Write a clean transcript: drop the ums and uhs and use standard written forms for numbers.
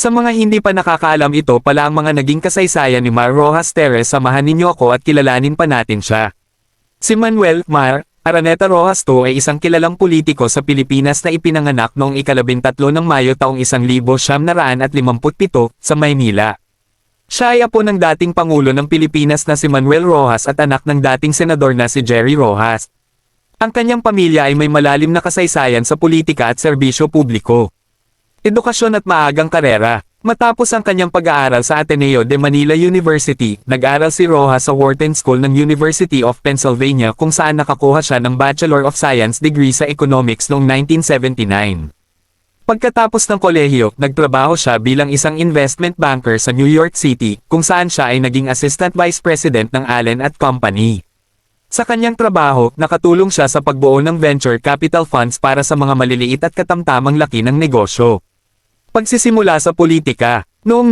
Sa mga hindi pa nakakaalam, ito pala ang mga naging kasaysayan ni Mar Rojas Teres. Samahan ninyo ako at kilalanin pa natin siya. Si Manuel Mar Araneta Rojas II ay isang kilalang politiko sa Pilipinas na ipinanganak noong ika-13 ng Mayo taong 1957 sa Maynila. Siya ay apo ng dating Pangulo ng Pilipinas na si Manuel Rojas at anak ng dating senador na si Jerry Rojas. Ang kanyang pamilya ay may malalim na kasaysayan sa politika at serbisyo publiko. Edukasyon at maagang karera. Matapos ang kanyang pag-aaral sa Ateneo de Manila University, nag-aral si Rojas sa Wharton School ng University of Pennsylvania kung saan nakakuha siya ng Bachelor of Science degree sa Economics noong 1979. Pagkatapos ng kolehiyo, nagtrabaho siya bilang isang investment banker sa New York City, kung saan siya ay naging Assistant Vice President ng Allen & Company. Sa kanyang trabaho, nakatulong siya sa pagbuo ng venture capital funds para sa mga maliliit at katamtamang laki ng negosyo. Pagsisimula sa politika. Noong